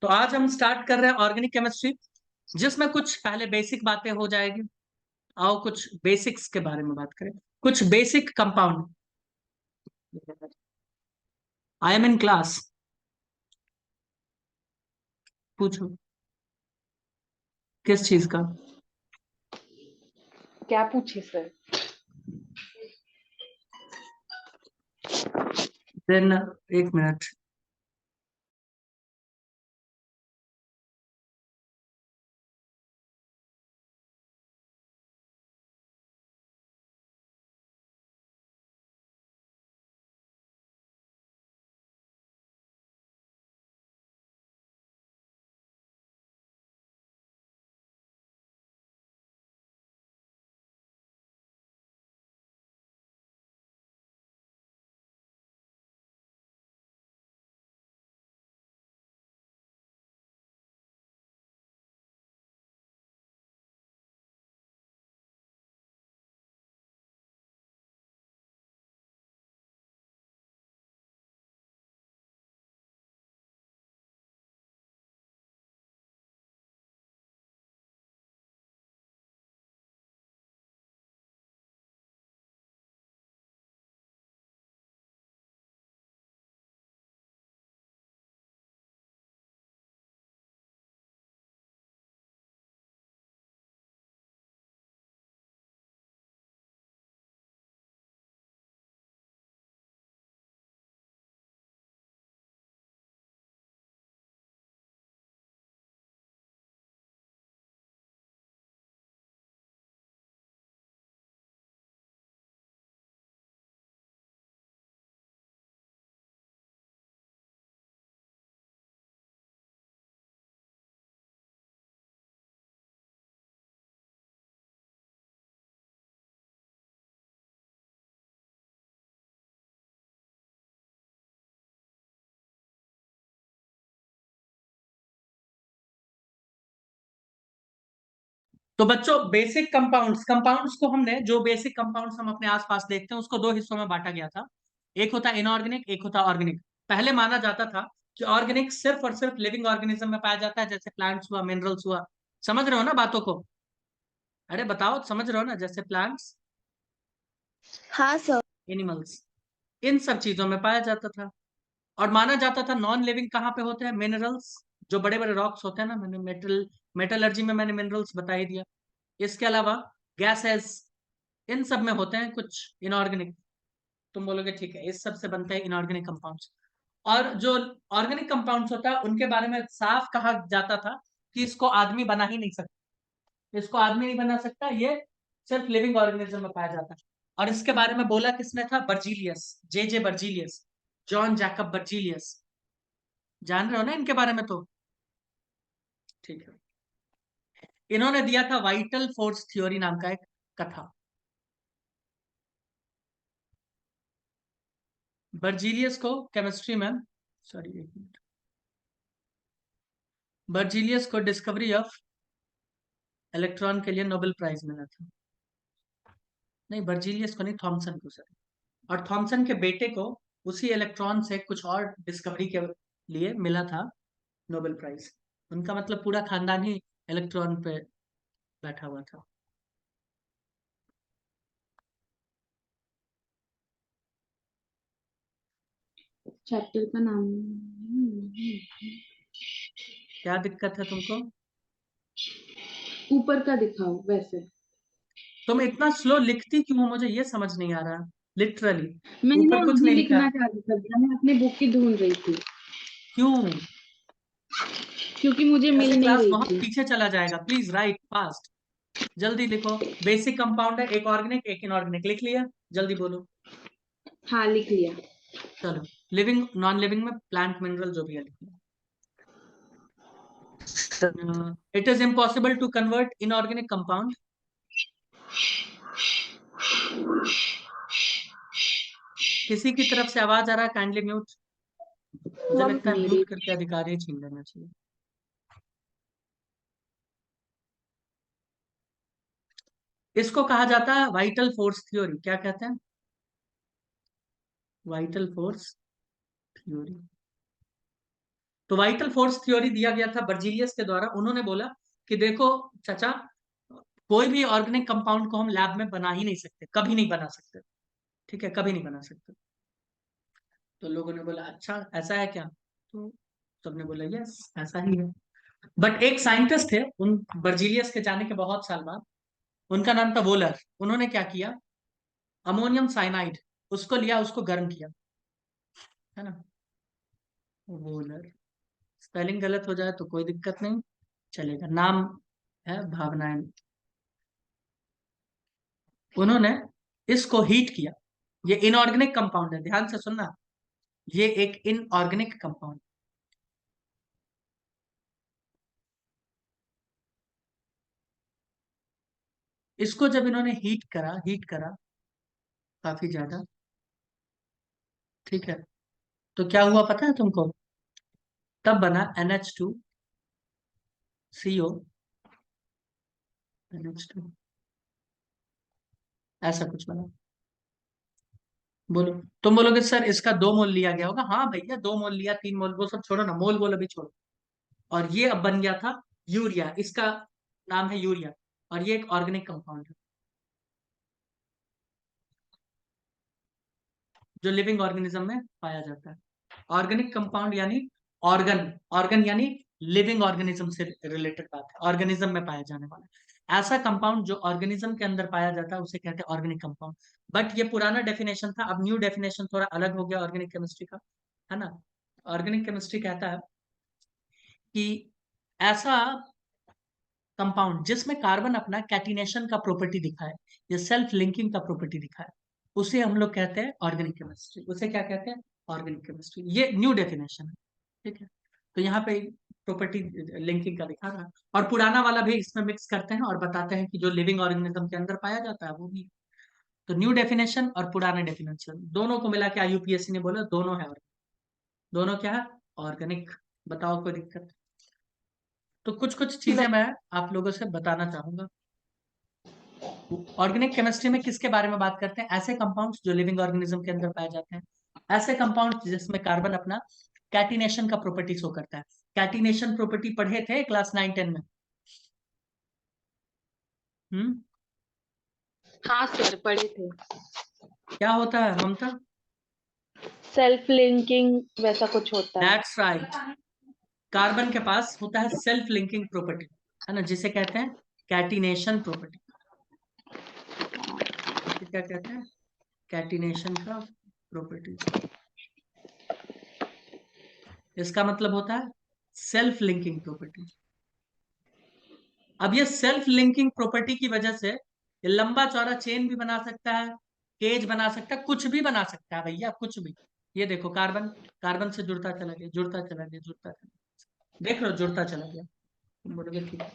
तो आज हम स्टार्ट कर रहे हैं ऑर्गेनिक केमिस्ट्री, जिसमें कुछ पहले बेसिक बातें हो जाएगी। आओ कुछ बेसिक्स के बारे में बात करें। कुछ basic compound. I am in class. पूछो किस चीज का। क्या पूछे सर? देन एक मिनट। तो बच्चों, बेसिक कंपाउंड्स कंपाउंड्स को हमने जो बेसिक कंपाउंड्स हम अपने आसपास देखते हैं उसको दो हिस्सों में बांटा गया था। एक होता है इनऑर्गेनिक, एक होता है ऑर्गेनिक। पहले माना जाता था कि ऑर्गेनिक सिर्फ और सिर्फ लिविंग ऑर्गेनिज्म में पाया जाता है, जैसे प्लांट्स हुआ, मिनरल्स हुआ। समझ रहे हो ना बातों को? अरे बताओ, समझ रहे हो ना? जैसे प्लांट्स, हाँ सर। एनिमल्स, इन सब चीजों में पाया जाता था। और माना जाता था नॉन लिविंग कहाँ पे होते हैं? मिनरल्स, जो बड़े बड़े रॉक्स होते हैं ना। मैंने मेटलर्जी में मैंने मिनरल्स बता ही दिया। इसके अलावा गैसेस, इन सब में होते हैं कुछ इनऑर्गेनिक। तुम बोलोगे ठीक है, इस सब से बनते हैं इनऑर्गेनिक कंपाउंड्स। और जो ऑर्गेनिक कंपाउंड्स होता है उनके बारे में साफ कहा जाता था कि इसको आदमी बना ही नहीं सकता, इसको आदमी नहीं बना सकता, ये सिर्फ लिविंग ऑर्गेनिज्म में पाया जाता है। और इसके बारे में बोला किसने था? बर्जीलियस, जे बर्जीलियस, जॉन जैकब बर्जीलियस। जान रहे हो ना इनके बारे में? तो ठीक है। इन्होंने दिया था वाइटल फोर्स थ्योरी नाम का एक कथा। बर्जीलियस को केमिस्ट्री में, सॉरी एक मिनट, बर्जीलियस को डिस्कवरी ऑफ इलेक्ट्रॉन के लिए नोबेल प्राइज मिला था। नहीं, बर्जीलियस को नहीं, थॉमसन को सर। और थॉमसन के बेटे को उसी इलेक्ट्रॉन से कुछ और डिस्कवरी के लिए मिला था नोबेल प्राइज। उनका मतलब पूरा खानदान ही इलेक्ट्रॉन पे बैठा हुआ था। चैप्टर का नाम क्या दिक्कत है तुमको? ऊपर का दिखाओ वैसे। तुम इतना स्लो लिखती क्यों हो, मुझे ये समझ नहीं आ रहा। लिटरली मैं ना ऊपर कुछ अभी नहीं लिखा लिखना है। चाह रही थी, मैं अपनी बुक की ढूंढ रही थी क्यों? क्योंकि मुझे मिल ऐसे नहीं क्लास रही बहुत थी। पीछे चला जाएगा। प्लीज राइट फास्ट, जल्दी लिखो। बेसिक कंपाउंड है, एक ऑर्गेनिक एक इनऑर्गेनिक। लिख लिया? जल्दी बोलो। हाँ लिख लिया। चलो, लिविंग नॉन लिविंग में प्लांट मिनरल जो भी है लिख लिया। It is impossible to convert inorganic compound. किसी की तरफ से आवाज आ रहा है? Kindly mute. मुझे लगता है मेरे म्यूट करके अधिकार ही छीन लेना चाहिए। इसको कहा जाता है वाइटल फोर्स थ्योरी। क्या कहते हैं? Vital force theory. तो वाइटल फोर्स थ्योरी दिया गया था बर्जीलियस के द्वारा। उन्होंने बोला कि देखो चाचा, कोई भी ऑर्गेनिक कंपाउंड को हम लैब में बना ही नहीं सकते, कभी नहीं बना सकते, ठीक है, कभी नहीं बना सकते। तो लोगों ने बोला अच्छा ऐसा है क्या, तो सबने बोला यस ऐसा ही है। बट एक साइंटिस्ट थे उन बर्जीलियस के जाने के बहुत साल बाद, उनका नाम था वोलर। उन्होंने क्या किया, अमोनियम साइनाइड उसको लिया, उसको गर्म किया, है ना। वोलर, स्पेलिंग गलत हो जाए तो कोई दिक्कत नहीं, चलेगा, नाम है भावनाएं। उन्होंने इसको हीट किया। ये इनऑर्गेनिक कंपाउंड है, ध्यान से सुनना, ये एक इनऑर्गेनिक कंपाउंड। इसको जब इन्होंने हीट करा काफी ज्यादा, ठीक है, तो क्या हुआ पता है तुमको, तब बना NH2CO, NH2, ऐसा कुछ बना। बोलो, तुम बोलोगे सर इसका 2 मोल लिया गया होगा, हाँ भैया 2 मोल लिया, 3 मोल, वो सब छोड़ो ना, मोल बोलो भी छोड़ो। और ये अब बन गया था यूरिया, इसका नाम है यूरिया, और ये एक ऑर्गेनिक कंपाउंड है जो लिविंग ऑर्गेनिज्म में पाया जाता है। ऑर्गेनिक कंपाउंड यानी ऑर्गन, ऑर्गन यानी लिविंग ऑर्गेनिज्म से रिलेटेड बात है, ऑर्गेनिज्म में पाया जाने वाला ऐसा कंपाउंड जो ऑर्गेनिज्म के अंदर पाया जाता है उसे कहते हैं ऑर्गेनिक कंपाउंड। बट ये पुराना डेफिनेशन था, अब न्यू डेफिनेशन थोड़ा अलग हो गया ऑर्गेनिक केमिस्ट्री का, है ना। ऑर्गेनिक केमिस्ट्री कहता है कि ऐसा कंपाउंड जिसमें कार्बन अपना कैटिनेशन का प्रॉपर्टी दिखाए या सेल्फ लिंकिंग का प्रॉपर्टी दिखाए, उसे हम लोग कहते हैं ऑर्गेनिक केमिस्ट्री। उसे क्या कहते हैं, ऑर्गेनिक केमिस्ट्री। ये न्यू डेफिनेशन है, ठीक है। तो यहाँ पे प्रॉपर्टी लिंकिंग का दिखा रहा है, और पुराना वाला भी इसमें मिक्स करते हैं और बताते हैं कि जो लिविंग ऑर्गेनिज्म के अंदर पाया जाता है वो भी। तो न्यू डेफिनेशन और पुराना डेफिनेशन दोनों को मिला के IUPAC ने बोला दोनों है, दोनों क्या है, ऑर्गेनिक। बताओ कोई दिक्कत। तो कुछ कुछ चीजें मैं आप लोगों से बताना चाहूंगा। ऑर्गेनिक केमिस्ट्री में किसके बारे में बात करते हैं, ऐसे कंपाउंड्स जो लिविंग ऑर्गेनिज्म के अंदर पाए जाते हैं, ऐसे कंपाउंड्स जिसमें कार्बन अपना कैटिनेशन का प्रॉपर्टी शो करता है। कैटिनेशन प्रॉपर्टी पढ़े थे क्लास 9-10 में। हम्म, हाँ सर, पढ़े थे। क्या होता है ममता? सेल्फ लिंकिंग वैसा कुछ होता है। दैट्स राइट, कार्बन के पास होता है सेल्फ लिंकिंग प्रॉपर्टी, है ना, जिसे कहते हैं कैटिनेशन प्रॉपर्टी। क्या कहते हैं, कैटिनेशन का प्रॉपर्टी। इसका मतलब होता है सेल्फ लिंकिंग प्रॉपर्टी। अब ये सेल्फ लिंकिंग प्रॉपर्टी की वजह से ये लंबा चौड़ा चेन भी बना सकता है, केज बना सकता है, कुछ भी बना सकता है भैया, कुछ भी। ये देखो कार्बन, कार्बन से जुड़ता चला गया, जुड़ता चला गया, जुड़ता चला गया, देख लो जुड़ता चला गया। तुम बोलोगे ठीक है।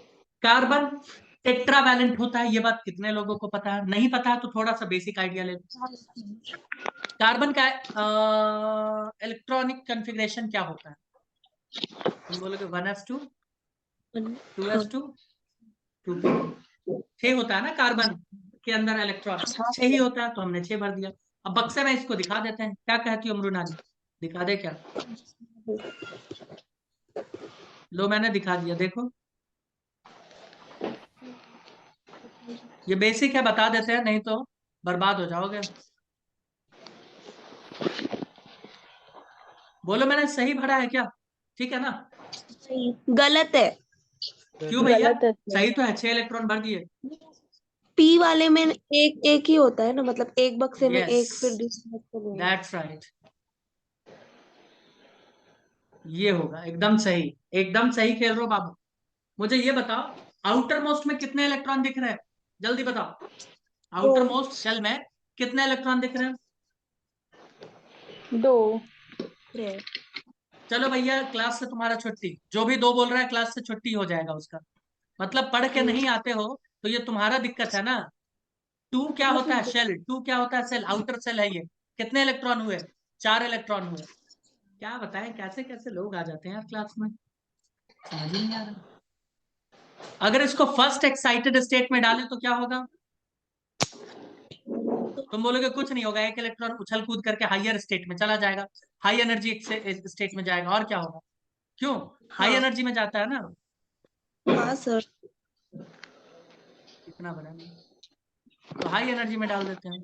कार्बन टेट्रावैलेंट होता है, ये बात कितने लोगों को पता है, नहीं पता है तो थोड़ा सा बेसिक आइडिया ले लो। कार्बन का इलेक्ट्रॉनिक कॉन्फ़िगरेशन क्या होता है, तुम बोलोगे 1s2 2s2 2p2, 6 होता है ना कार्बन के अंदर इलेक्ट्रॉन, 6 ही होता है, तो हमने 6 भर दिया। अब बक्से में इसको दिखा देते हैं, क्या कहती हो मृणाली, दिखा दे क्या? लो मैंने दिखा दिया, देखो ये बेसिक है, बता देते हैं, नहीं तो बर्बाद हो जाओगे। बोलो मैंने सही भरा है क्या, ठीक है ना? गलत है। क्यों भैया, गलत है सही सर। तो है, 6 इलेक्ट्रॉन भर दिए। पी वाले में एक ही होता है ना, मतलब एक बक्से में यस, एक, फिर दूसरे बक्से में एक। दैट्स राइट, ये होगा एकदम सही, एकदम सही खेल रहे हो बाबू। मुझे ये बताओ, आउटर मोस्ट में कितने इलेक्ट्रॉन दिख रहे हैं, जल्दी बताओ, दो। आउटर मोस्ट शेल में कितने इलेक्ट्रॉन दिख रहे हैं? दो। है। चलो भैया क्लास से तुम्हारा छुट्टी, जो भी 2 बोल रहा है क्लास से छुट्टी हो जाएगा उसका। मतलब पढ़ के नहीं आते हो तो ये तुम्हारा दिक्कत है ना। 2 क्या होता है, शेल, 2 क्या होता है, सेल, आउटर सेल है ये। कितने इलेक्ट्रॉन हुए, 4 इलेक्ट्रॉन हुए। क्या बताएं कैसे कैसे लोग आ जाते हैं यार क्लास में, समझ ही नहीं आ रहा। अगर इसको फर्स्ट एक्साइटेड स्टेट में डालें तो क्या होगा, तुम बोलोगे कुछ नहीं होगा, एक इलेक्ट्रॉन उछल कूद करके हायर स्टेट में चला जाएगा, हाई एनर्जी स्टेट में जाएगा, और क्या होगा? क्यों? हाई हाँ एनर्जी में जाता है ना। हाँ सर। इतना बड़ा नहीं, तो हाई एनर्जी में डाल देते हैं।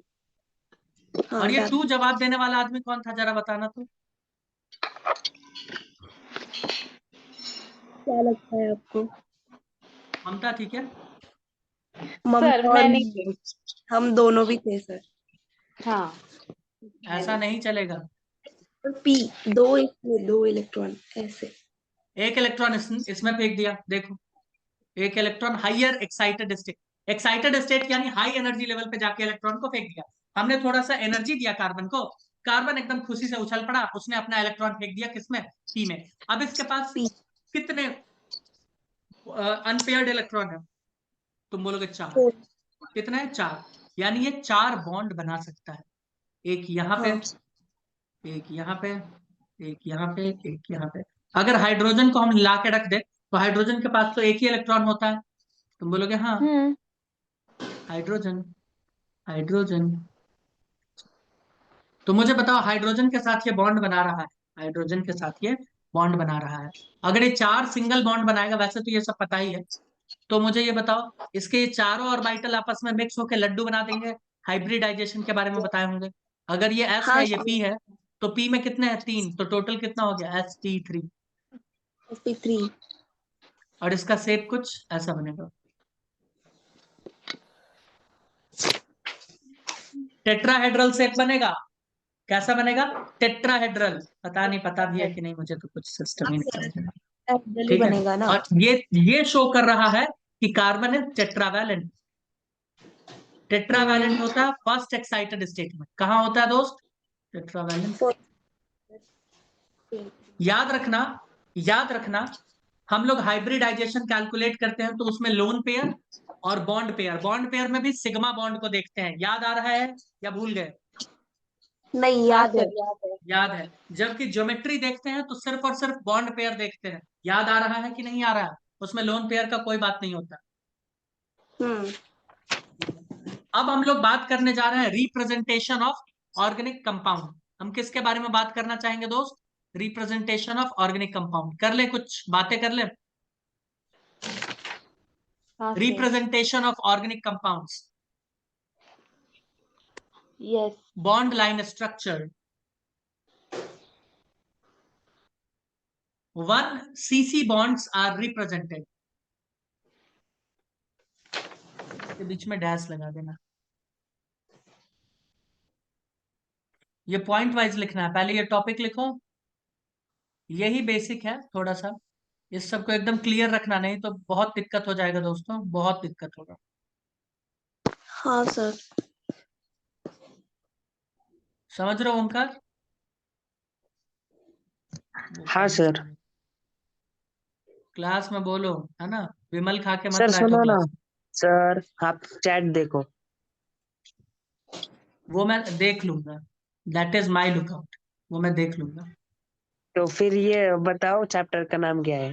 और हाँ ये डाल। टू जवाब देने वाला आदमी कौन था, जरा बताना तो। क्या लगता है आपको? ममता थी क्या? सर ममता और मैं नहीं थी। हम दोनों भी थे सर। हाँ ऐसा नहीं चलेगा। और पी, दो इलेक्ट्रॉन ऐसे। एक इलेक्ट्रॉन इसमें फेंक दिया, देखो। एक electron higher excited state, excited state यानी हाई एनर्जी लेवल पे जाके इलेक्ट्रॉन को फेंक दिया। हमने थोड़ा सा एनर्जी दिया कार्बन को, कार्बन एकदम खुशी से उछल पड़ा, उसने अपना इलेक्ट्रॉन फेंक दिया किसमें, पी में। अब इसके पास पी कितने अनपेयर्ड इलेक्ट्रॉन है? तुम बोलोगे 4। 4। कितना है? 4। यानी ये 4 बॉन्ड बना सकता है। एक यहाँ पे, हाँ एक यहाँ पे, एक यहाँ पे, एक यहाँ पे। अगर हाइड्रोजन को हम हिला के रख दे तो हाइड्रोजन के पास तो एक ही इलेक्ट्रॉन होता है। तुम बोलोगे हाँ, हम्म हाइड्रोजन, हाइड्रोजन। तो मुझे बताओ, हाइड्रोजन के साथ ये बॉन्ड बना रहा है, हाइड्रोजन के साथ ये बॉन्ड बना रहा है। अगर ये 4 सिंगल बॉन्ड बनाएगा, वैसे तो ये सब पता ही है, तो मुझे ये बताओ, इसके ये चारों ऑर्बिटल आपस में मिक्स होकर लड्डू बना देंगे। हाइब्रिडाइजेशन के बारे में बताए होंगे। अगर ये एस हाँ है, ये सर। पी है, तो पी में कितने हैं? 3, तो टोटल कितना हो गया? sp3। sp3। और इसका शेप कुछ ऐसा बनेगा, टेट्राहेड्रल शेप बनेगा। कैसा बनेगा? टेट्राहेड्रल। पता नहीं, पता भी है कि नहीं, मुझे तो कुछ सिस्टम हाँ ही सर, नहीं समझ में। एब्डली ठीक है। बनेगा ना। और ये शो कर रहा है कि कार्बन है टेट्रावैलेंट। टेट्रावैलेंट होता है फर्स्ट एक्साइटेड स्टेट में। कहाँ होता है दोस्त? टेट्रावैलेंट। फोर। याद रखना, याद रखना, हम लोग हाइब्रिडाइजेशन कैलकुलेट करते हैं तो उसमें लोन पेयर और बॉन्ड पेयर, बॉन्ड पेयर में भी सिग्मा बॉन्ड को देखते हैं। याद आ रहा है या भूल गए? नहीं हाँ याद है। सर याद है। याद है। जबकि ज्योमेट्री देखते हैं तो सिर्फ और सिर्फ बॉन्ड पेयर देखते हैं। याद आ रहा है कि नहीं आ रहा है? उसमें लोन पेयर का कोई बात नहीं होता। हम्म। अब हम लोग बात करने जा रहे हैं रिप्रेजेंटेशन ऑफ ऑर्गेनिक कंपाउंड। हम किसके बारे में बात करना चाहेंगे दोस्त? Representation of organic compound. कर ले, कुछ बातें कर ले। हाँ sir. Representation of organic compounds. Yes. Bond line structure. 1 cc bonds are represented। के बीच में डैश लगा देना। ये पॉइंट वाइज लिखना है, पहले ये टॉपिक लिखो। यही बेसिक है थोड़ा सा, इस सबको एकदम क्लियर रखना, नहीं तो बहुत दिक्कत हो जाएगा दोस्तों, बहुत दिक्कत होगा। हाँ सर। समझ रहे हो ओमकार? हाँ सर। क्लास में बोलो, है ना? विमल खा के मत सर बैठो सुनो ना, क्लास सर आप चैट देखो। में। वो मैं देख लूंगा, दैट इज माई लुकआउट, वो मैं देख लूंगा। तो फिर ये बताओ चैप्टर का नाम क्या है?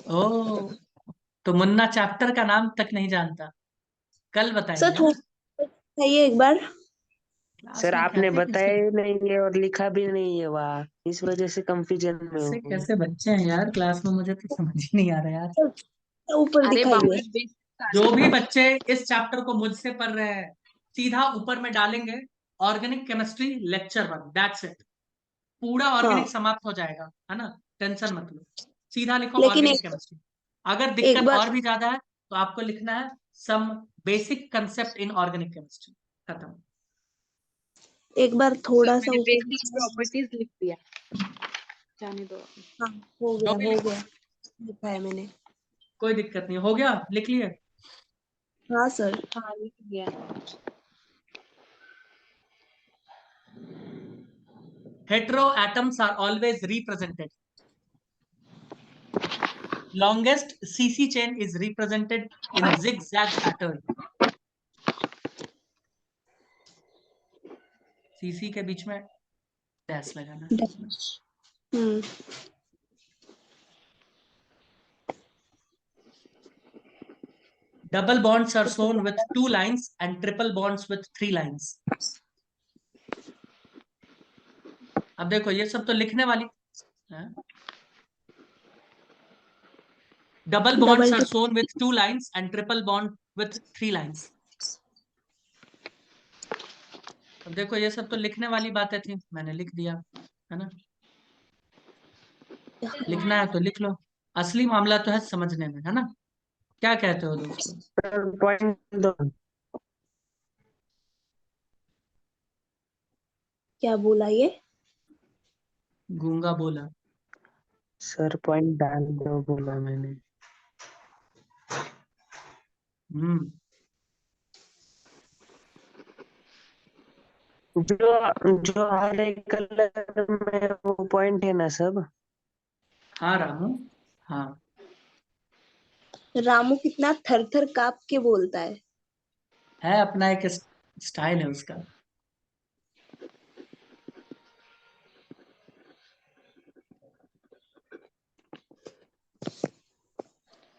ओ, तो मुन्ना चैप्टर का नाम तक नहीं जानता, कल सर बताएंगे, है ना? थोड़ा बताइए एक बार। क्लास सर में आपने कहते कैसे, बताया ही नहीं है और लिखा भी नहीं है वहाँ, इस वजह से कंफ्यूजन में कैसे हूँ। कैसे बच्चे हैं यार क्लास में, मुझे तो समझ ही नहीं आ रहा यार। सर, ऊपर अरे दिखाइए। बहुत बेसिक जो भी बच्चे इस चैप्टर को मुझसे पढ़ रहे हैं, सीधा ऊपर में डालेंगे organic chemistry lecture 1, that's it. पूरा ऑर्गेनिक हाँ समाप्त हो जाएगा, है ना? टेंशन मत लो, सीधा लिखो लेकिन ऑर्गेनिक केमिस्ट्री। अगर एक दिक्कत बार और भी ज्यादा है तो आपको लिखना है some basic concept in organic chemistry, खत्म। एक बार सर थोड़ा सा मैंने ऊपर। बेसिक प्रॉपर्टीज लिख दिया, जाने दो। हाँ हो जो गया भी हो लिखो, गया। लिखा है मैंने। कोई दिक्कत नहीं, हो गया, लिख लिए? हाँ सर। हाँ लिख दिया। hetero atoms are always represented. Longest cc chain is represented in a zigzag pattern। cc के बीच में डैश लगाना है। हम्म। Double bonds are shown with 2 lines and triple bonds with 3 lines। अब देखो ये सब तो लिखने वाली है, double Double bonds are to shown with 2 lines and triple bond with 3 lines. अब देखो ये सब तो लिखने वाली बातें थी, मैंने लिख दिया है ना। लिखना है तो लिख लो, असली मामला तो है समझने में, है ना। क्या कहते हो दोस्तों? सर पॉइंट दो। क्या बोला ये? गूंगा बोला। सर पॉइंट डाल दो बोला मैंने। हम्म जो जो हरे कलर में वो पॉइंट है ना सब। हाँ रामू, हाँ। रामू कितना थर थर कांप के बोलता है। अपना एक स्टाइल है उसका।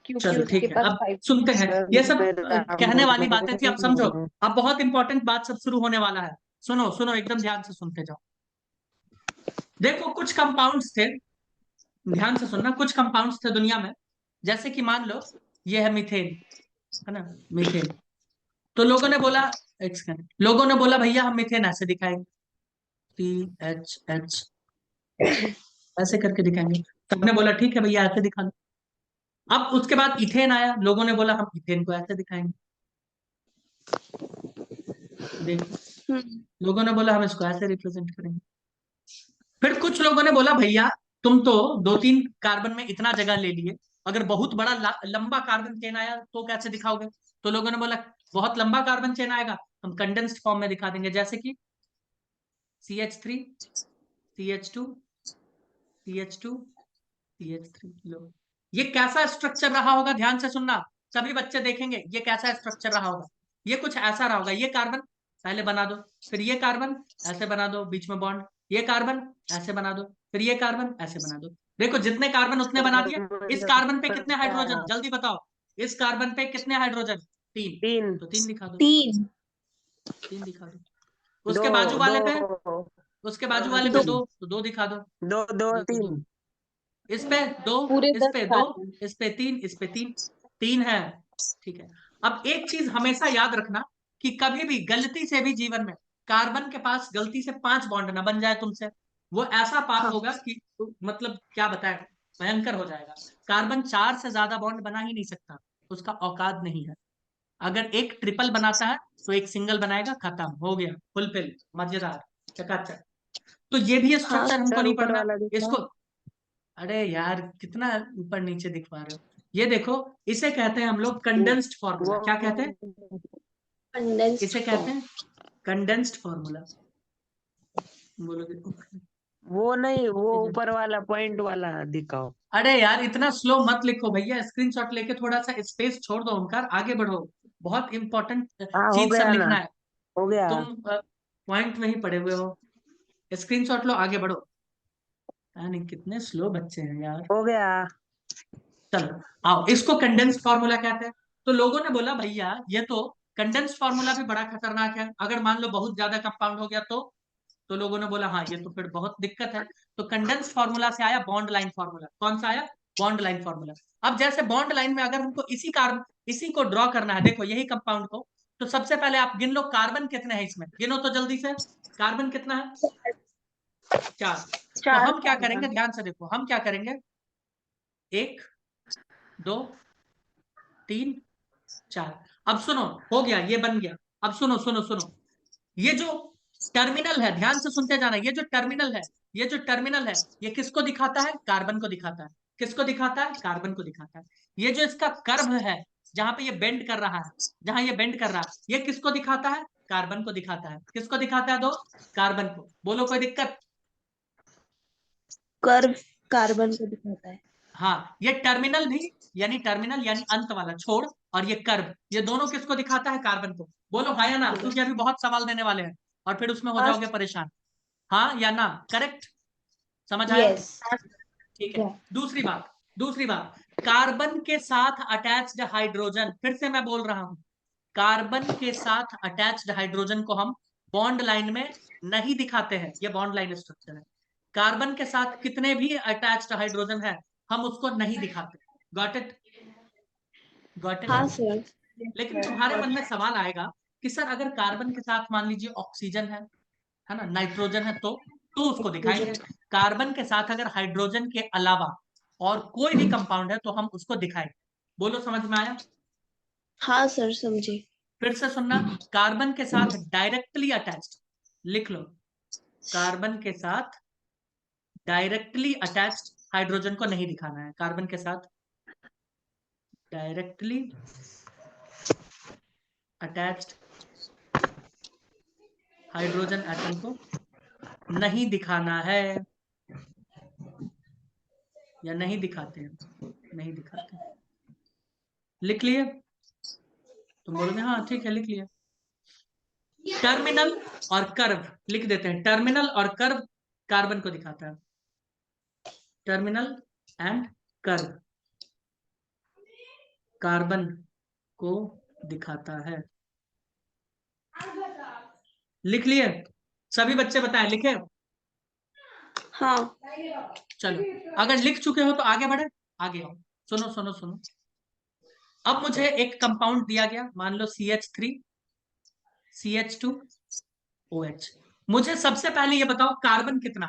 क्योंकि चलो उसके ठीक है, पास अब 5 सुनते हैं। सर ये सब मेरा कहने वाली बातें थी, अब समझो। अब बहुत इंपॉर्टेंट बात सब शुरू होने वाला है। सुनो सुनो, एकदम ध्यान से सुनते जाओ। देखो कुछ कंपाउंड्स थे, ध्यान से सुनना, कुछ कंपाउंड्स थे दुनिया में, जैसे कि मान लो ये है मीथेन, है ना, मीथेन। तो लोगों ने बोला, एक सेकंड, लोगों ने बोला भैया हम मीथेन ऐसे दिखाएंगे, CHH, ऐसे करके दिखाएंगे। सबने बोला ठीक है भैया ऐसे दिखा दो। अब उसके बाद इथेन आया, लोगों ने बोला हम इथेन को ऐसे दिखाएंगे। देखो लोगों ने बोला हम इसको ऐसे रिप्रेजेंट करेंगे। फिर कुछ लोगों ने बोला भैया तुम तो 2-3 कार्बन में इतना जगह ले लिए, अगर बहुत बड़ा लंबा कार्बन चेन आया तो कैसे दिखाओगे? तो लोगों ने बोला बहुत लंबा कार्बन चेन आएगा हम कंडेंस्ड फॉर्म में दिखा देंगे, जैसे कि CH3, CH2, CH2, CH3। लो, ये कैसा स्ट्रक्चर रहा होगा, ध्यान से सुनना, सभी बच्चे देखेंगे ये कैसा स्ट्रक्चर रहा होगा। ये कुछ ऐसा रहा होगा, ये कार्बन पहले बना दो, फिर ये कार्बन ऐसे बना दो बीच में बॉन्ड, ये कार्बन ऐसे बना दो, फिर ये कार्बन ऐसे बना दो। देखो जितने कार्बन उतने बना दिए। इस कार्बन पे कितने हाइड्रोजन, जल्दी बताओ, इस कार्बन पे कितने हाइड्रोजन? 3। तीन। तो 3 दिखा दो, 3 3 दिखा दो। दो उसके बाजू वाले पे, दो उसके बाजू वाले पे 2, तीन। तो 2 दिखा दो। दो दो देखो 2, तीन। इस पे 2, पूरे इस 10 पे 2, कार्बन। इस पे 3, इस पे 3, 3 है। ठीक है, अब एक चीज हमेशा याद रखना कि कभी भी गलती से भी जीवन में कार्बन के पास गलती से 5 बॉन्ड ना बन जाए तुमसे, वो ऐसा पाप हाँ होगा कि मतलब क्या बताएं, भयंकर हो जाएगा। कार्बन 4 से ज्यादा बॉन्ड बना ही नहीं सकता, उसका औकात नहीं है। अगर एक ट्रिपल बनाता है तो एक सिंगल बनाएगा, खत्म हो गया, फुलफिल, मजेदार, चकाचक। तो ये भी हाँ स्ट्रक्चर हमको सर नहीं ऊपर पढ़ना वाला दिखा। इसको। अरे यार कितना ऊपर नीचे दिखवा रहे हो। ये देखो, इसे कहते हैं हम लोग कंडेंस्ड फॉर्मूला। क्या कहते हैं? वो कंडेंस्ड इसे कहते फॉर्म। हैं कंडेंस्ड फॉर्मूला। बोलोगे वो नहीं, वो ऊपर वाला पॉइंट वाला दिखाओ। अरे यार इतना स्लो मत लिखो भैया, स्क्रीनशॉट लेके थोड़ा सा स्पेस छोड़ दो, ओमकार आगे बढ़ो, बहुत इंपॉर्टेंट हाँ हो चीज सब गया ना। लिखना है। हो गया। तुम पॉइंट में ही पड़े हुए हो, स्क्रीनशॉट लो, आगे बढ़ो। यानी कितने स्लो बच्चे हैं यार। हो गया। चलो आओ, इसको कंडेंस्ड फार्मूला कहते हैं। तो लोगों ने बोला भैया ये तो कंडेंस्ड फार्मूला भी बड़ा खतरनाक है, अगर मान लो बहुत ज्यादा कंपाउंड हो गया तो लोगों ने बोला हाँ ये तो फिर बहुत दिक्कत है। तो कंडेंस्ड फार्मूला से आया बॉन्ड लाइन फार्मूला। कौन सा आया? Bond line formula. अब जैसे बॉन्ड लाइन में अगर हमको इसी को ड्रॉ करना है, देखो यही कंपाउंड को, तो सबसे पहले आप गिन लो कार्बन कितने हैं इसमें, गिनो तो जल्दी से, कार्बन कितना है? 4। तो 4 हम क्या करेंगे, कार्बन। ध्यान से देखो, हम क्या करेंगे, 1, 2, 3, 4। अब सुनो, हो गया, ये बन गया। अब सुनो सुनो सुनो, ये जो टर्मिनल है, ध्यान से सुनते जाना, ये जो टर्मिनल है, ये जो टर्मिनल है, ये किसको दिखाता है? कार्बन को दिखाता है। किसको दिखाता है? कार्बन को दिखाता है। ये जो इसका कर्व है, जहां पे ये बेंड कर रहा है, जहां ये बेंड कर रहा है, ये किसको दिखाता है? कार्बन को दिखाता है। किसको दिखाता है दोस्त? कार्बन को। बोलो कोई दिक्कत? कर्व कार्बन को दिखाता है। हाँ, ये टर्मिनल भी, यानी टर्मिनल यानी अंत वाला छोड़, और ये कर्व, ये दोनों किसको दिखाता है? कार्बन को। बोलो हाँ या ना, क्योंकि अभी बहुत सवाल देने वाले हैं और फिर उसमें हो हाँ जाओगे परेशान। हाँ या ना, करेक्ट? समझ आया? यस। ठीक है। दूसरी बात, कार्बन के साथ अटैच्ड हाइड्रोजन, फिर से मैं बोल रहा हूं, कार्बन के साथ अटैच्ड हाइड्रोजन को हम बॉन्ड लाइन में नहीं दिखाते हैं, ये बॉन्ड लाइन स्ट्रक्चर है। कार्बन के साथ कितने भी अटैच्ड हाइड्रोजन है, हम उसको नहीं दिखाते। Got it? गॉट हाँ इट? सर। लेकिन तुम्हारे मन में सवाल आएगा कि सर अगर कार्बन के साथ मान लीजिए ऑक्सीजन है ना, नाइट्रोजन है, तो उसको दिखाएंगे। कार्बन के साथ अगर हाइड्रोजन के अलावा और कोई भी कंपाउंड है तो हम उसको दिखाएंगे। बोलो समझ में आया? हाँ सर समझे। फिर से सुनना, कार्बन के साथ डायरेक्टली अटैच्ड, लिख लो, कार्बन के साथ डायरेक्टली अटैच्ड हाइड्रोजन को नहीं दिखाना है। कार्बन के साथ डायरेक्टली अटैच्ड हाइड्रोजन एटम को नहीं दिखाना है, या नहीं दिखाते हैं, नहीं दिखाते। लिख लिए? तुम बोलोगे हाँ ठीक है लिख लिया। टर्मिनल और कर्व लिख देते हैं। टर्मिनल और कर्व कार्बन को दिखाता है। टर्मिनल एंड कर्व कार्बन को दिखाता है। लिख लिए? सभी बच्चे बताएं, लिखे? हाँ। चलो, अगर लिख चुके हो तो आगे बढ़े, आगे आओ। सुनो सुनो सुनो, अब मुझे एक कंपाउंड दिया गया, मान लो CH3 CH2OH। मुझे सबसे पहले ये बताओ कार्बन कितना?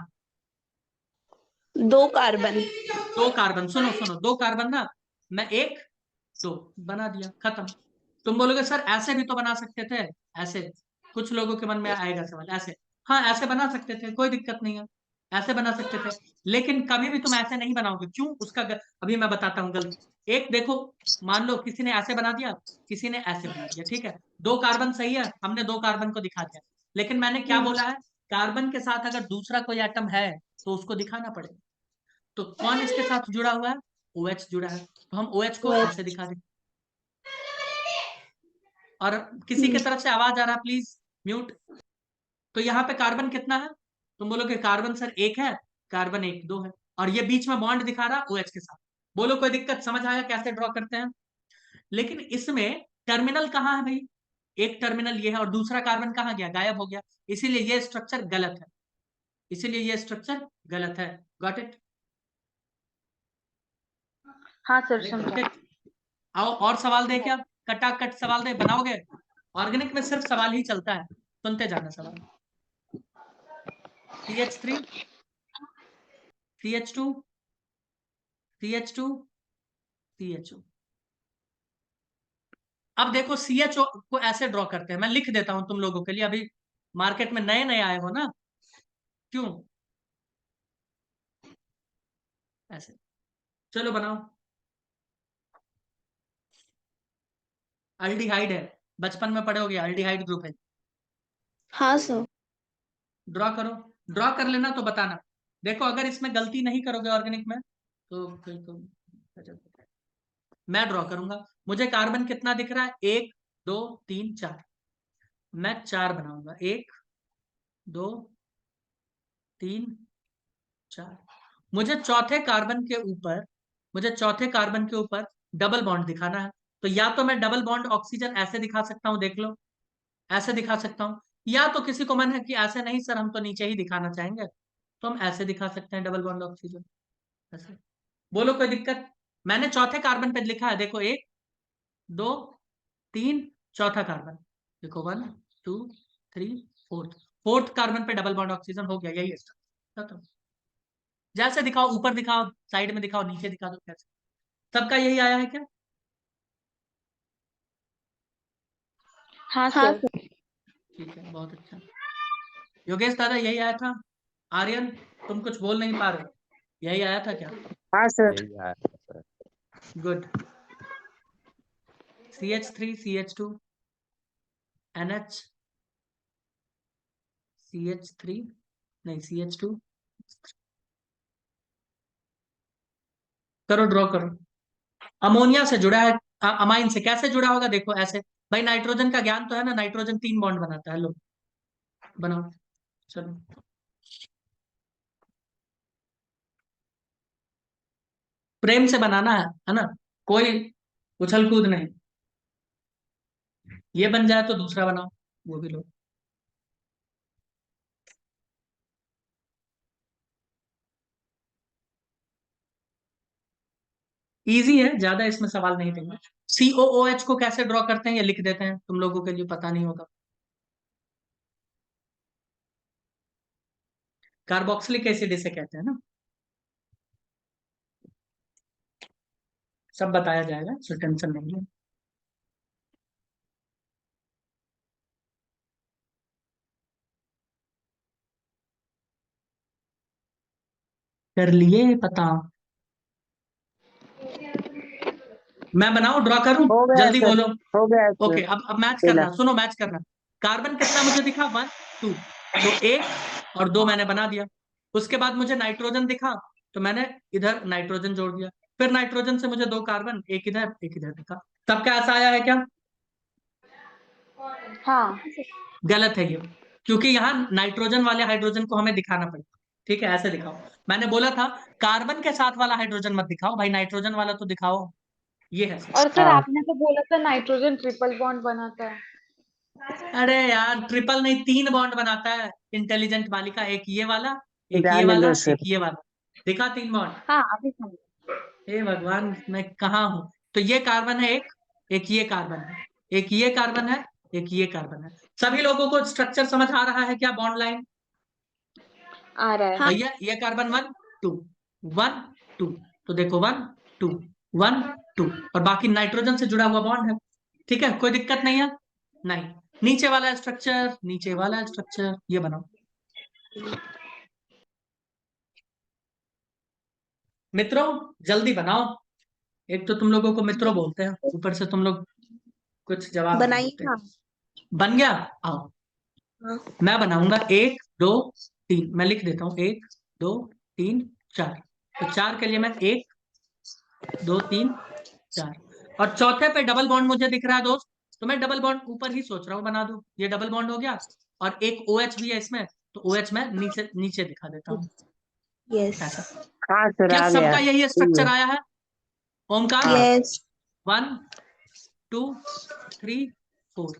2 कार्बन। 2 कार्बन। सुनो सुनो, 2 कार्बन ना, मैं 1 2 बना दिया, खत्म। तुम बोलोगे सर ऐसे भी तो बना सकते थे, ऐसे। कुछ लोगों के मन में आएगा सवाल, ऐसे। हाँ ऐसे बना सकते थे, कोई दिक्कत नहीं है, ऐसे बना सकते थे। लेकिन कभी भी तुम ऐसे नहीं बनाओगे, क्यों? उसका अभी मैं बताता हूँ गलती। एक देखो, मान लो किसी ने ऐसे बना दिया, किसी ने ऐसे बना दिया, ठीक है, 2 कार्बन सही है, हमने 2 कार्बन को दिखा दिया। लेकिन मैंने क्या बोला है, कार्बन के साथ अगर दूसरा कोई एटम है तो उसको दिखाना पड़ेगा। तो कौन इसके साथ जुड़ा हुआ है? OH जुड़ा है, तो हम OH को OH। ऐसे दिखा दें। और किसी की तरफ से आवाज आ रहा, प्लीज म्यूट। तो यहाँ पे कार्बन कितना है? तुम बोलोगे कार्बन सर 1 है, कार्बन 1 2 है, और ये बीच में बॉन्ड दिखा रहा OH के साथ। बोलो कोई दिक्कत? समझ आया कैसे ड्रॉ करते हैं? लेकिन इसमें टर्मिनल कहाँ है भाई? एक टर्मिनल ये है और दूसरा कार्बन कहाँ गया? गायब हो गया। इसीलिए ये स्ट्रक्चर गलत है, इसीलिए ये स्ट्रक्चर गलत है। Got it? हाँ सर समझा। आओ और सवाल दे क्या? कटाकट सवाल दे, बनाओगे? ऑर्गेनिक में सिर्फ सवाल ही चलता है, सुनते जाना सवाल। CH3 CH2 CH2 CHO। अब देखो CHO को ऐसे ड्रॉ करते हैं, मैं लिख देता हूं तुम लोगों के लिए, अभी मार्केट में नए नए आए हो ना, क्यों? ऐसे, चलो बनाओ। अल्डिहाइड है, बचपन में पढ़े होगे, अल्डिहाइड ग्रुप है। हाँ सर। ड्रॉ करो, ड्रॉ कर लेना तो बताना। देखो अगर इसमें गलती नहीं करोगे ऑर्गेनिक में तो फिर तो मैं ड्रॉ करूंगा। मुझे कार्बन कितना दिख रहा है? 1 2 3 4। मैं 4 बनाऊंगा, 1 2 3 4। मुझे चौथे कार्बन के ऊपर, मुझे चौथे कार्बन के ऊपर डबल बॉन्ड दिखाना है। तो या तो मैं डबल बॉन्ड ऑक्सीजन ऐसे दिखा सकता हूं, देख लो, ऐसे दिखा सकता हूं। या तो किसी को मन है कि ऐसे नहीं सर हम तो नीचे ही दिखाना चाहेंगे, तो हम ऐसे दिखा सकते हैं डबल बॉन्ड ऑक्सीजन, ऐसे। बोलो कोई दिक्कत? मैंने चौथे कार्बन पे लिखा है, देखो, 1 2 3, चौथा कार्बन, देखो, 1 2 3 4। फोर्थ कार्बन पे डबल बॉन्ड ऑक्सीजन हो गया, यही है खत्म। जैसे दिखाओ, ऊपर दिखाओ, साइड में दिखाओ, नीचे दिखा दो, कैसे? सबका यही आया है क्या? हाँ हाँ सर। सर। ठीक है, बहुत अच्छा। योगेश दादा यही आया था? आर्यन, तुम कुछ बोल नहीं पा रहे हो, यही आया था क्या? हाँ सर। यही आया था sir. Good. CH3 CH2 NH CH3, नहीं CH2, करो ड्रॉ करो। अमोनिया से जुड़ा है, अमाइन से कैसे जुड़ा होगा? देखो ऐसे, भाई नाइट्रोजन का ज्ञान तो है ना, नाइट्रोजन 3 बॉन्ड बनाता है। लो बनाओ, चलो। प्रेम से बनाना है ना, कोई उछल कूद नहीं। ये बन जाए तो दूसरा बनाओ, वो भी लो। इजी है, ज्यादा इसमें सवाल नहीं देंगे। COOH को कैसे ड्रॉ करते हैं ये लिख देते हैं, तुम लोगों के लिए पता नहीं होगा। कार्बोक्सिलिक एसिड इसे कहते हैं ना, सब बताया जाएगा, सो टेंशन नहीं है। कर लिए पता। मैं बनाऊं, ड्रॉ करूं, हो गया जल्दी सर, बोलो। हो गया सर। ओके, अब मैच मिला। करना, सुनो मैच करना। कार्बन कितना मुझे दिखा, 1 2, तो 1 और 2 मैंने बना दिया। उसके बाद मुझे नाइट्रोजन दिखा, तो मैंने इधर नाइट्रोजन जोड़ दिया। फिर नाइट्रोजन से मुझे 2 कार्बन, एक इधर एक इधर दिखा। तब क्या ऐसा आया है क्या? हाँ। गलत है ये, क्योंकि यहाँ नाइट्रोजन वाले हाइड्रोजन को हमें दिखाना पड़ेगा। ठीक है, ऐसे दिखाओ। मैंने बोला था कार्बन के साथ वाला हाइड्रोजन मत दिखाओ भाई, नाइट्रोजन वाला तो दिखाओ। ये है सर। और सर हाँ आपने तो बोला था नाइट्रोजन ट्रिपल बॉन्ड बनाता है। अरे यार, ट्रिपल नहीं, 3 बॉन्ड बनाता है इंटेलिजेंट बालिका, एक ये वाला, एक ये जाने वाला, दो एक सर। ये वाला। दिखा 3 बॉन्ड। हाँ अभी समझ। हे भगवान, मैं कहाँ हूं? तो ये कार्बन है एक ये कार्बन है, एक ये कार्बन है, एक ये कार्बन है। सभी लोगों को स्ट्रक्चर समझ आ रहा है क्या? बॉन्ड लाइन आ रहा है। हाँ। भैया, ये कार्बन 1 2 1 2, तो देखो 1 2 1 2, और बाकी नाइट्रोजन से जुड़ा हुआ बॉन्ड है। ठीक है, कोई दिक्कत नहीं है। नहीं, नीचे वाला स्ट्रक्चर, नीचे वाला स्ट्रक्चर ये बनाओ। मित्रों जल्दी बनाओ, एक तो तुम लोगों को मित्रों बोलते हैं, ऊपर से तुम लोग कुछ जवाब नहीं बनाइए देते। ना। बन गया? आओ, हाँ। मैं बनाऊंगा 1 2 3, मैं लिख देता हूँ 1 2 3 4। तो 4 के लिए मैं 1 2 3 4, और चौथे पे डबल बॉन्ड मुझे दिख रहा है दोस्त, तो मैं डबल बॉन्ड ऊपर ही सोच रहा हूँ बना दूं। ये डबल बॉन्ड हो गया, और एक OH भी है इसमें, तो OH मैं नीचे नीचे दिखा देता हूँ, यस। ऐसा। हाँ सर, क्या आ गया। सबका यही ठीक स्ट्रक्चर है। आया है? ओमकार, हाँ। यस। 1 2 3 4,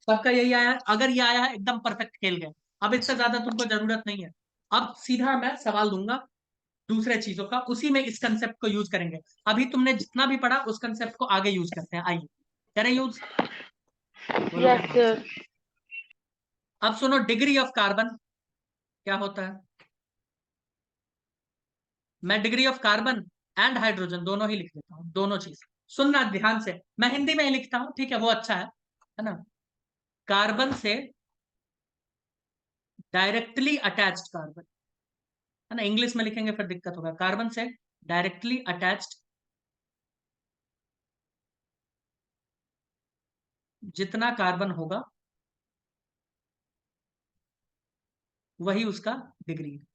सबका यही आया है। अगर ये आया है एकदम परफेक्ट, खेल गए। अब इससे ज्यादा तुमको जरूरत नहीं है। अब सीधा मैं सवाल दूंगा दूसरे चीजों का, उसी में इस कंसेप्ट को यूज करेंगे। अभी तुमने जितना भी पढ़ा उस कंसेप्ट को आगे यूज करते हैं, आइए करें यूज। बोलोगे यस हाँ सर। सर। अब सुनो, डिग्री ऑफ कार्बन क्या होता है। मैं degree of carbon and hydrogen दोनों ही लिख देता हूँ, दोनों चीज सुनना ध्यान से। मैं हिंदी में ही लिखता हूँ, ठीक है, वो अच्छा है ना। कार्बन से डायरेक्टली अटैच्ड कार्बन, है ना, इंग्लिश में लिखेंगे फिर दिक्कत होगा। कार्बन से डायरेक्टली अटैच्ड जितना कार्बन होगा वही उसका डिग्री है।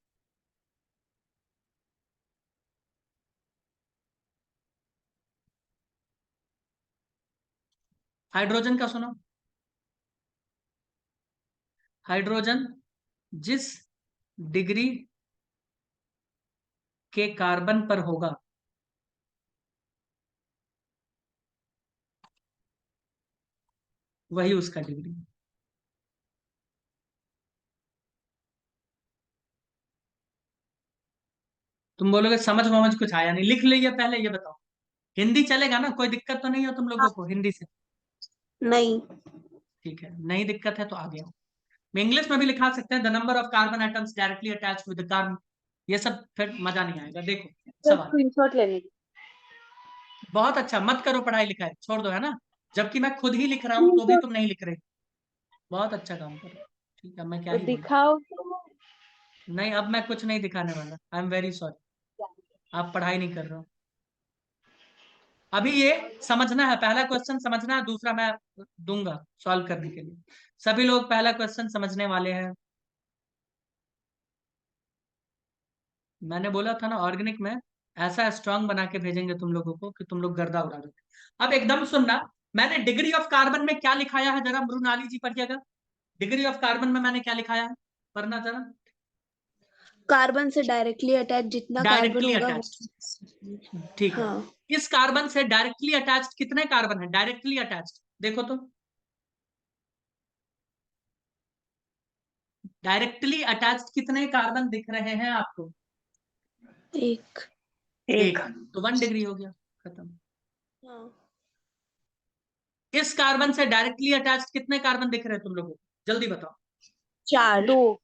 हाइड्रोजन का सुनो, हाइड्रोजन जिस डिग्री के कार्बन पर होगा वही उसका डिग्री है। तुम बोलोगे समझ वमझ कुछ आया नहीं, लिख लिया पहले, ये बताओ हिंदी चलेगा ना? कोई दिक्कत तो नहीं है तुम हाँ। लोगों को हिंदी से? नहीं। ठीक है, नहीं दिक्कत है तो आगे आओ। मैं इंग्लिश में भी लिखा सकते हैं, the number of carbon atoms directly attached with the carbon. ये सब फिर मजा नहीं आएगा। देखो सर सवाल, स्क्रीनशॉट लेने की। बहुत अच्छा, मत करो पढ़ाई लिखाई, छोड़ दो, है ना। जबकि मैं खुद ही लिख रहा हूँ तो भी स्क्रीनशॉट तुम नहीं लिख रहे। बहुत अच्छा काम करो। ठीक है, मैं क्या तो ही बोलूं। दिखाओ तो। नहीं, अब मैं कुछ नहीं दिखाने वाला, आई एम वेरी सॉरी। आप पढ़ाई नहीं कर रहे हो। अभी ये समझना है, पहला क्वेश्चन समझना है, दूसरा मैं दूंगा सॉल्व करने के लिए। सभी लोग पहला क्वेश्चन समझने वाले हैं। मैंने बोला था ना, ऑर्गेनिक में ऐसा स्ट्रांग बना के भेजेंगे तुम लोगों को कि तुम लोग गर्दा उड़ा दोगे। अब एकदम सुनना, मैंने डिग्री ऑफ कार्बन में क्या लिखाया है, जरा मृणाली जी पढ़िएगा। डिग्री ऑफ कार्बन में मैंने क्या लिखाया है, पढ़ना जरा। कार्बन से डायरेक्टली अटैच जितना कार्बन डायरेक्टली होगा अटैच्ड, ठीक है। हाँ। इस कार्बन से डायरेक्टली अटैच्ड कितने कार्बन है? डायरेक्टली अटैच्ड देखो तो, डायरेक्टली अटैच्ड कितने कार्बन दिख रहे हैं आपको? एक। एक, तो 1 डिग्री हो गया। खत्म। हाँ, इस कार्बन से डायरेक्टली अटैच्ड कितने कार्बन दिख रहे हैं तुम लोगों को? जल्दी बताओ। 4। 2 नहीं,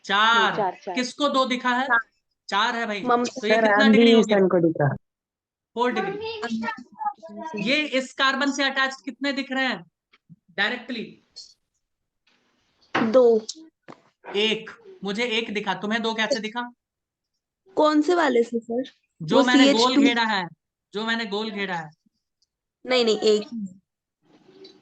चार। 4 किसको 2 दिखा है? 4। 4 है भाई। ममता तो ये सर कितना आप भी डिग्री हो गया? सन को दिखा। 4 डिग्री। ये इस कार्बन से अटैच्ड कितने दिख रहे हैं डायरेक्टली? 2। 1। मुझे 1 दिखा, तुम्हें 2 कैसे दिखा? कौन से वाले से सर? जो वो मैंने गोल CH2। घेरा है, जो मैंने गोल घेरा है। नहीं नहीं, एक ही है।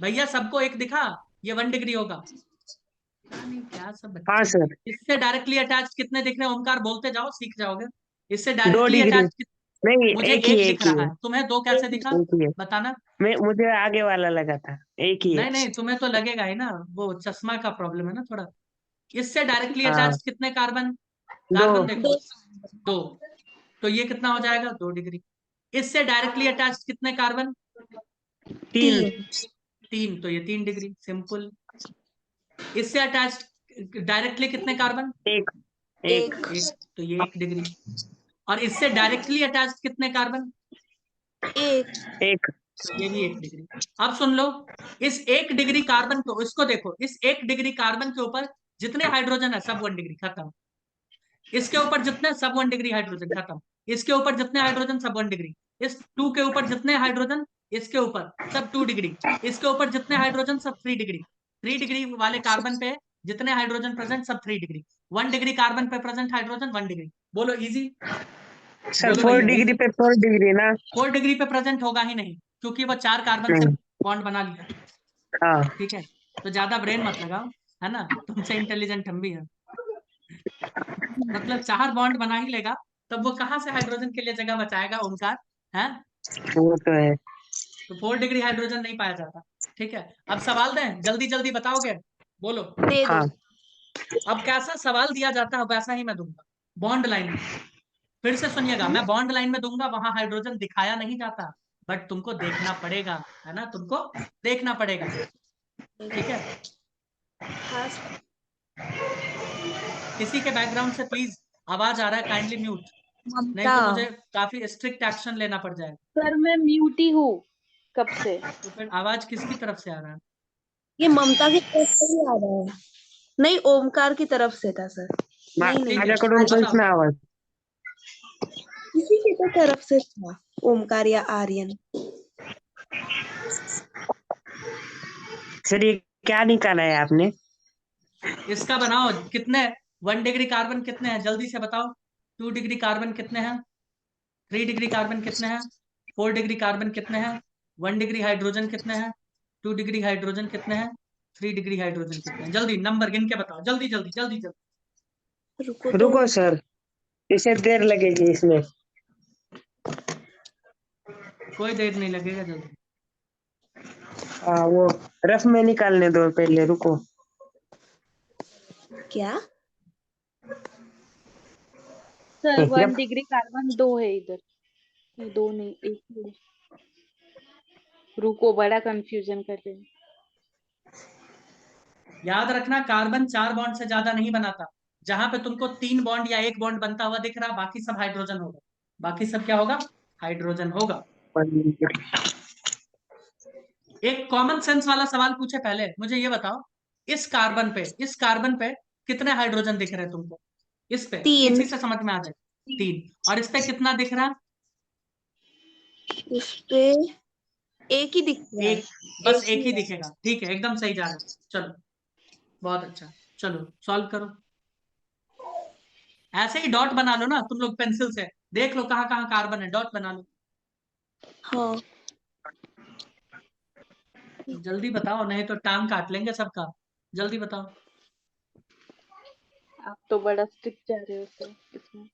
भैया सबको 1 दिखा? ये 1 डिग्री होगा। पता नहीं क्या सब हाँ बच्चे। सर, इससे डायरेक्टली अटैच्ड कितने दिख रहे हैं? ओमकार बोलते जाओ, सीख जाओगे। इससे 2 डायरेक्टली डिग्री। अटैच्ड नहीं, मुझे एक ही 1 है, दिख एक ही रहा है, है, तुम्हें 2 कैसे एक ही। दिखा? एक ही है। बताना। मुझे आगे वाला लगा था, एक ही है। नहीं नहीं, तुम्हें तो लगेगा ही ना, वो चश्मा का प्रॉब्लम है ना थोड़ा। इससे डायरेक्टली हाँ, अटैच्ड कितने कार्बन? 2। कार्बन देखो। 2। 2। तो ये कितना हो जाएगा? 2 डिग्री। इससे डायरेक्टली अटैच्ड कितने कार्बन? 3। 3। 3। तो ये 3 डिग्री, सिंपल। इससे अटैच्ड डायरेक्टली कितने कार्बन? 1। 1। 1। 1। तो ये 1 डिग्री। और इससे डायरेक्टली अटैच्ड कितने कार्बन? 1। 1। तो ये भी 1 डिग्री। अब सुन लो, इस 1 डिग्री कार्बन को, इसको देखो, इस 1 डिग्री कार्बन के ऊपर जितने हाइड्रोजन है सब 1 डिग्री, खत्म। इसके ऊपर जितने, सब 1 डिग्री, हाइड्रोजन, खत्म। इसके ऊपर जितने हाइड्रोजन, सब 1 डिग्री। इस 2 के ऊपर जितने हाइड्रोजन, इसके ऊपर सब 2 डिग्री। इसके ऊपर जितने हाइड्रोजन, सब 3 डिग्री। 3 डिग्री वाले कार्बन पे जितने हाइड्रोजन प्रेजेंट, सब 3 डिग्री। 1 डिग्री कार्बन पे प्रेजेंट हाइड्रोजन, 1 डिग्री। बोलो इजी। सर बोलो 4 भैया डिग्री इजी। पे 4 डिग्री ना? 4 डिग्री पे प्रेजेंट होगा ही नहीं, क्योंकि वो 4 कार्बन से नहीं। बॉन्ड बना लिया। हाँ, ठीक है, तो ज्यादा ब्रेन मत लगाओ, है ना, तुमसे इंटेलिजेंट हम भी हैं। मतलब 4 बॉन्ड बना ही लेगा, तब वो कहाँ से हाइड्रोजन के लिए जगह बचाएगा ओमकार? है। वो तो है। तो 4 डिग्री हाइड्रोजन नहीं पाया जाता। ठीक है, अब सवाल दें, जल्दी जल्दी बताओगे? बोलो। दे दो। हाँ, अब कैसा सवाल दिया जाता है वैसा ही मैं दूंगा। बॉन्ड लाइन में, फिर से सुनिएगा, मैं बॉन्ड लाइन में दूंगा, वहां हाइड्रोजन दिखाया नहीं जाता, बट तुमको देखना पड़ेगा, है ना, तुमको देखना पड़ेगा। ठीक है। हाँ सर। किसी के बैकग्राउंड से प्लीज आवाज आ रहा है, काइंडली म्यूट, नहीं ममता। तो मुझे काफी स्ट्रिक्ट एक्शन लेना पड़ जाएगा। सर मैं म्यूट ही हूँ कब से। तो फिर आवाज किसकी तरफ से आ रहा है? ये ममता की तरफ से ही आ रहा है। नहीं, ओमकार की तरफ से था सर। नहीं नहीं, ठीक है, माझ्याकडून तो काहीच बताओ। नाही आवाज। किसी की तो तरफ से था, ओमकार या आर्यन। सर ये क्या निकाला है आपने? इसका बनाओ, कितने 1 डिग्री कार्बन कितने हैं, जल्दी से बताओ। 2 डिग्री कार्बन कितने हैं? 3 डिग्री कार्बन कितने हैं? 4 डिग्री कार्बन कितने हैं? 1 डिग्री हाइड्रोजन कितने हैं? 2 डिग्री हाइड्रोजन कितने हैं? 3 डिग्री हाइड्रोजन कितने हैं? जल्दी नंबर गिन के बताओ, जल्दी जल्दी जल्दी जल्दी। रुको तो। रुको सर, इसे देर लगेगी इसमें। कोई देर नहीं लगेगा, जल्दी। वो रफ में निकालने दो पहले, रुको। क्या? Sir 1 rough. डिग्री कार्बन 2 है इधर। नहीं 2 नहीं, 1 ही है। रुको, बड़ा कंफ्यूजन कर रहे हैं। याद रखना, कार्बन 4 बॉन्ड से ज्यादा नहीं बनाता। जहां पे तुमको 3 बॉन्ड या 1 बॉन्ड बनता हुआ दिख रहा, बाकी सब हाइड्रोजन होगा। बाकी सब क्या होगा? हाइड्रोजन होगा। एक कॉमन सेंस वाला सवाल पूछे पहले, मुझे ये बताओ, इस कार्बन पे कितने हाइड्रोजन दिख रहे हैं तुमको? इस पे 3। इसी से समझ में आ जाए। 3। और इस पे कितना दिख रहा? उस पे एक ही दिख रहा है। एक। बस एक एक ही ही है। दिखेगा, ठीक है, एकदम सही जा रहा है। चलो, बहुत अच्छा। चलो सॉल्व करो। ऐसे ही डॉट बना लो ना तुम लोग, पेंसिल से देख लो कहाँ कहाँ कार्बन है, डॉट बना लो। हाँ। जल्दी बताओ, नहीं तो टांग काट लेंगे सबका। जल्दी बताओ। आप तो बड़ा स्ट्रिक्ट जा रहे हो सर इसमें।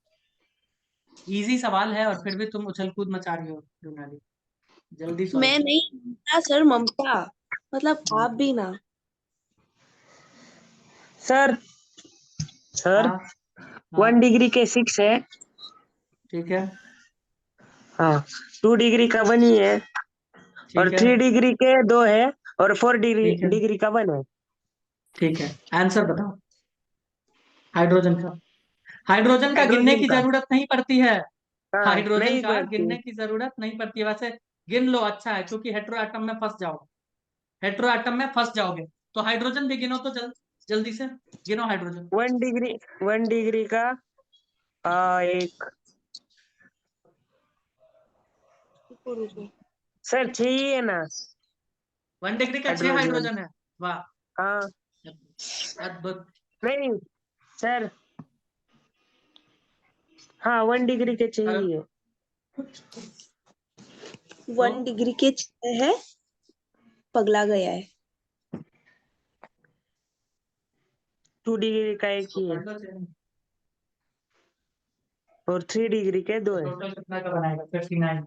इजी सवाल है और फिर भी तुम उछल कूद मचा रही हो डोनाली। जल्दी सॉल्व मैं करो। नहीं, ममता सर, ममता। मतलब आप भी ना। सर, सर हाँ 1 हाँ, डिग्री के 6 है। ठीक है हाँ, 2 डिग्री का 1 ही है। और ठीक है 3 डिग्री के 2 है। और 4 डिग्री ठीक है डिग्री का 1 है। ठीक है। आंसर बताओ हाइड्रोजन का। हाइड्रोजन का गिनने हाइड्रोजन की का जरूरत नहीं पड़ती है। हाँ हाइड्रोजन नहीं का पड़ती। गिनने की जरूरत नहीं पड़ती है। वैसे गिन लो, अच्छा है, क्योंकि हेट्रो एटम में फंस जाओगे, हेट्रो एटम में फंस जाओगे। तो हाइड्रोजन भी गिनो, तो जल्दी से गिनो हाइड्रोजन। 1 डिग्री का एक रुको रुको। सर चाहिए ना 1 डिग्री का 6 हाइड्रोजन। हाइड्रोजन है। वाह, हाँ अद्भुत। नहीं सर, हाँ 1 डिग्री के चाहिए। 1 डिग्री के 6 है, पगला गया है। 2 डिग्री का एक ही है, और 3 डिग्री के 2 है। टोटल कितना का बनाएगा? 59।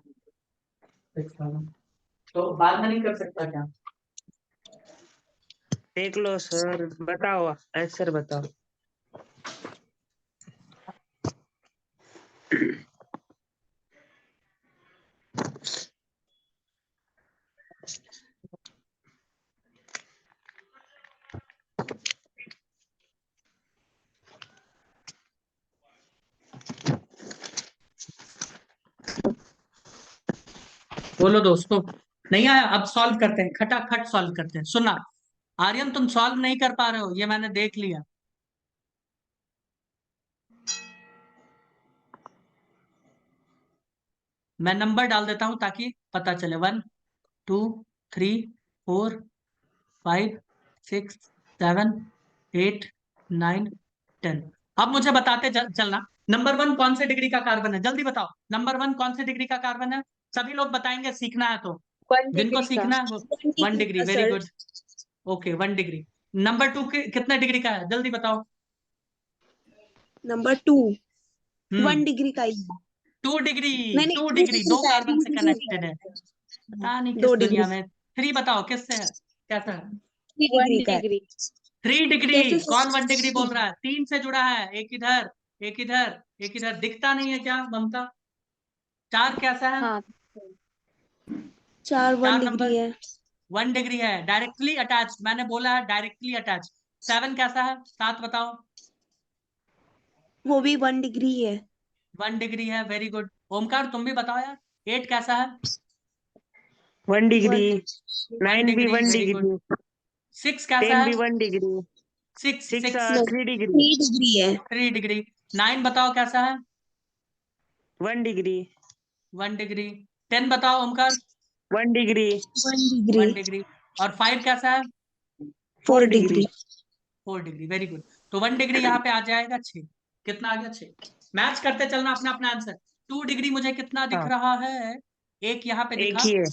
तो बाद में नहीं कर सकता क्या? देख लो सर, बताओ आंसर बताओ। बोलो दोस्तों, नहीं आया? अब सॉल्व करते हैं, खटाखट सॉल्व करते हैं। सुना आर्यन, तुम सॉल्व नहीं कर पा रहे हो, ये मैंने देख लिया। मैं नंबर डाल देता हूं ताकि पता चले। 1 2 3 4 5 6 7 8 9 10। अब मुझे बताते चलना, नंबर 1 कौन से डिग्री का कार्बन है? जल्दी बताओ, नंबर 1 कौन से डिग्री का कार्बन है? सभी लोग बताएंगे, सीखना है तो। 1 जिनको डिग्री का। सीखना है वो 1 1 डिग्री डिग्री, का very sir. Good. Okay, 1 degree. Number 2 कितने डिग्री का है? जल्दी बताओ। नंबर 2 1 हम्म डिग्री का ही है। 2 डिग्री। नहीं नहीं, 2 डिग्री, 2 2 कार्बन से डिग्री का कनेक्टेड है। है। पता नहीं 2 किस डिग्री, दुनिया में। 3 बताओ किससे है, कैसा है? 3 1 डिग्री का है। डिग्री। 3 डिग्री। कैसे कौन 1 डिग्री बोल सर? रहा है? 3 से जुड़ा है, एक इधर एक इधर एक इधर। दिखता नहीं है क्या ममता? 4 कैसा है? हाँ 4 1 4 डिग्री नंबर है। 1 डिग्री है, डायरेक्टली अटैच। मैंने बोला है डायरेक्टली अटैच। 7 कैसा है? 7 बताओ। वो भी 1 डिग्री है। 1 डिग्री है, वेरी गुड। ओमकार तुम भी बताओ यार, 8 कैसा है? 1 डिग्री। 1 9 भी degree, one very good. Degree 6 कैसा 10 है? भी 1 डिग्री 6 6 6 नहीं, 3 डिग्री 3 डिग्री है। 3 डिग्री। 9 बताओ कैसा है? 1 डिग्री 1 डिग्री। 10 बताओ ओमकार। 1 degree 1 degree 1 degree. और 5 कैसा है? 4 4 degree degree. 4 degree, very good. तो 1 डिग्री यहाँ पे आ जाएगा 6। कितना आ गया? 6। मैच करते चलना अपना अपना आंसर। 2 डिग्री मुझे कितना दिख हाँ रहा है? एक यहाँ पे एक दिखा, ही है